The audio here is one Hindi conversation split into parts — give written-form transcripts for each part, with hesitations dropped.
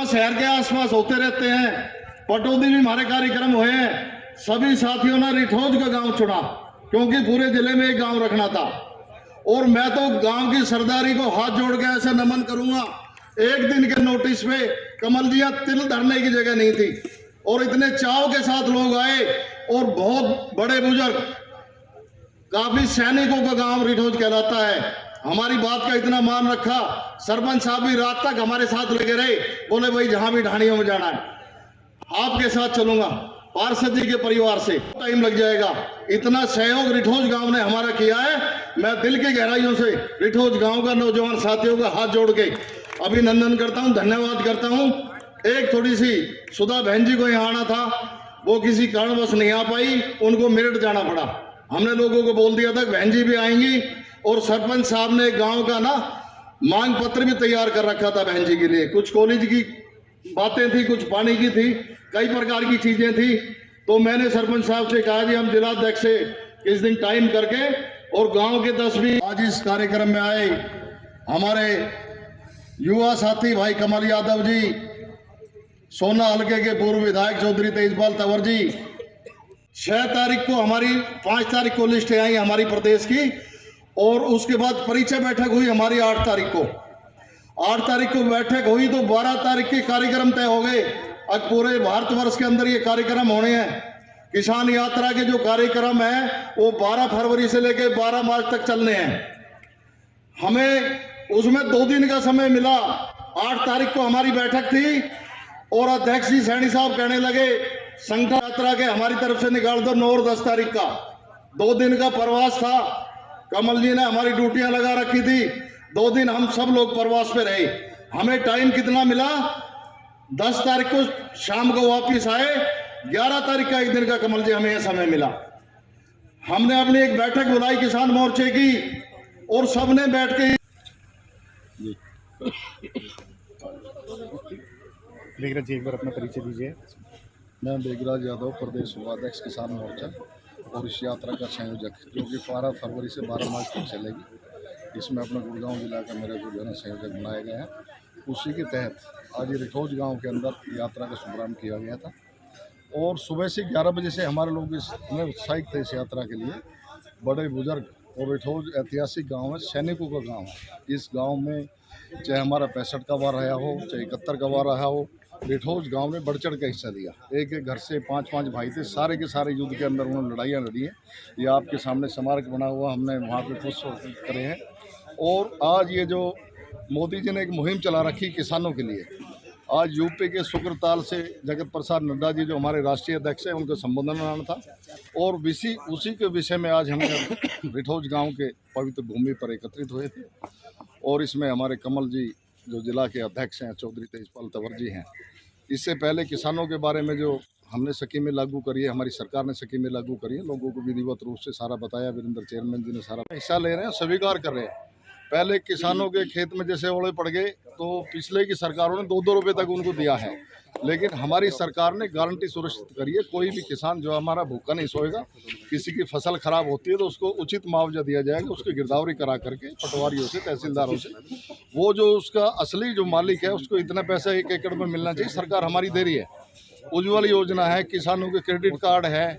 युवा शहर के आसपास होते रहते हैं, पटौदी में हमारे कार्यक्रम हुए हैं। सभी साथियों ने रिठौज का गांव चुना क्योंकि पूरे जिले में एक गांव रखना था। और मैं तो गांव की सरदारी को हाथ जोड़ के ऐसे नमन करूंगा, एक दिन के नोटिस पे कमल जी तिल धरने की जगह नहीं थी और इतने चाव के साथ लोग आए और बहुत बड़े बुजुर्ग, काफी सैनिकों का गांव रिठौज कहलाता है। हमारी बात का इतना मान रखा, सरपंच साहब भी रात तक हमारे साथ लगे रहे, बोले भाई जहां भी ढाणियों में जाना है आपके साथ चलूंगा। पार्षद जी के परिवार से टाइम लग जाएगा, इतना सहयोग रिठौज गांव ने हमारा किया है। मैं दिल की गहराइयों से रिठौज गांव का नौजवान साथियों का हाथ जोड़ के अभिनंदन करता हूं, धन्यवाद करता हूं। एक थोड़ी सी सुधा बहन जी को यहाँ आना था, वो किसी कारणवश नहीं आ पाई, उनको मेरठ जाना पड़ा। हमने लोगों को बोल दिया था बहन जी भी आएंगी और सरपंच साहब ने गांव का ना मांग पत्र भी तैयार कर रखा था बहन जी के लिए। कुछ कॉलेज की बातें थी, कुछ पानी की थी, कई प्रकार की चीजें थी। तो मैंने सरपंच साहब से कहा जी हम जिलाध्यक्ष से इस दिन टाइम करके और गांव के 10 भी आज इस कार्यक्रम में आए। हमारे युवा साथी भाई कमल यादव जी, सोना हल्के के पूर्व विधायक चौधरी तेजपाल तंवर जी, 6 तारीख को हमारी 5 तारीख को लिस्ट आई हमारी प्रदेश की और उसके बाद परिचय बैठक हुई हमारी 8 तारीख को। 8 तारीख को बैठक हुई तो 12 तारीख के कार्यक्रम तय हो गए। अब पूरे भारतवर्ष के अंदर ये कार्यक्रम होने हैं। किसान यात्रा के जो कार्यक्रम है वो 12 फरवरी से लेकर 12 मार्च तक चलने हैं। हमें उसमें 2 दिन का समय मिला। 8 तारीख को हमारी बैठक थी और अध्यक्ष जी सैनी साहब कहने लगे संगठन यात्रा के हमारी तरफ से निकाल दो 9 और 10 तारीख का। 2 दिन का प्रवास था, कमल जी ने हमारी ड्यूटियां लगा रखी थी। 2 दिन हम सब लोग प्रवास पे रहे। हमें टाइम कितना मिला, 10 तारीख को शाम को वापिस आए, 11 तारीख का 1 दिन का कमल जी हमें यह समय मिला। हमने अपनी एक बैठक बुलाई किसान मोर्चे की और सबने बैठ के बेगराज जी एक बार अपना परिचय दीजिए। मैं बेगराज यादव, प्रदेश उपाध्यक्ष किसान मोर्चा और इस यात्रा का संयोजक, जो कि 12 फरवरी से 12 मार्च तक चलेगी। इसमें अपना गुड़गांव जिला का मेरे को जो है संयोजक बनाए गए हैं। उसी के तहत आज ये रिठौज गांव के अंदर यात्रा का शुभारम्भ किया गया था और सुबह से 11 बजे से हमारे लोग इसमें उत्साहित थे इस यात्रा के लिए। बड़े बुजुर्ग और रिठौज ऐतिहासिक गाँव है, सैनिकों का गाँव है। इस गाँव में चाहे हमारा 65 का वार रहा हो, चाहे 71 का वार रहा हो, रिठौज गांव ने बढ़ चढ़ के हिस्सा दिया। एक एक घर से 5-5 भाई थे, सारे के सारे युद्ध के अंदर उन्होंने लड़ाइयाँ लड़ी हैं। ये आपके सामने स्मारक बना हुआ, हमने वहाँ पे पुष्प करे हैं। और आज ये जो मोदी जी ने एक मुहिम चला रखी किसानों के लिए, आज यूपी के शुक्रताल से जगत प्रसाद नड्डा जी जो हमारे राष्ट्रीय अध्यक्ष हैं उनका संबोधन आना था और उसी के विषय में आज हम रिठौज गाँव के पवित्र भूमि पर एकत्रित हुए थे। और इसमें हमारे कमल जी जो जिला के अध्यक्ष हैं, चौधरी तेजपाल तंवर जी हैं। इससे पहले किसानों के बारे में जो हमने स्कीमें लागू करी है, हमारी सरकार ने स्कीमें लागू करी है, लोगों को विधिवत रूप से सारा बताया। वीरेंद्र चेयरमैन जी ने सारा हिस्सा ले रहे हैं, स्वीकार कर रहे हैं। पहले किसानों के खेत में जैसे ओले पड़ गए तो पिछले की सरकारों ने 2-2 रुपये तक उनको दिया है, लेकिन हमारी सरकार ने गारंटी सुनिश्चित करी है कोई भी किसान जो हमारा भूखा नहीं सोएगा। किसी की फसल खराब होती है तो उसको उचित मुआवजा दिया जाएगा, उसकी गिरदावरी करा करके पटवारियों से, तहसीलदारों से। वो जो उसका असली जो मालिक है उसको इतना पैसा 1 एकड़ में मिलना चाहिए, सरकार हमारी दे रही है। उज्ज्वल योजना है, किसानों के क्रेडिट कार्ड है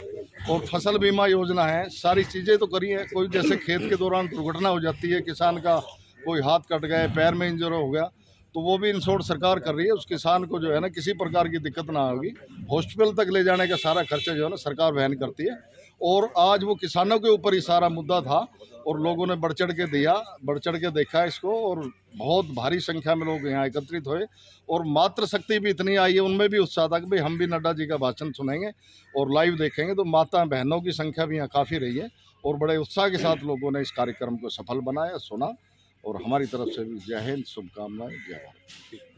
और फसल बीमा योजना है, सारी चीज़ें तो करी है। कोई जैसे खेत के दौरान दुर्घटना हो जाती है, किसान का कोई हाथ कट गए, पैर में इंजर हो गया, तो वो भी इंश्योरेंस सरकार कर रही है। उस किसान को जो है ना किसी प्रकार की दिक्कत ना होगी। हॉस्पिटल तक ले जाने का सारा खर्चा जो है ना सरकार वहन करती है। और आज वो किसानों के ऊपर ही सारा मुद्दा था और लोगों ने बढ़ चढ़ के दिया, बढ़ चढ़ के देखा इसको और बहुत भारी संख्या में लोग यहाँ एकत्रित हुए और मातृ शक्ति भी इतनी आई है, उनमें भी उत्साह था कि भाई हम भी नड्डा जी का भाषण सुनेंगे और लाइव देखेंगे। तो माता बहनों की संख्या भी यहाँ काफ़ी रही है और बड़े उत्साह के साथ लोगों ने इस कार्यक्रम को सफल बनाया, सुना। और हमारी तरफ से भी जय हिंद, शुभकामनाएं, जय भारत।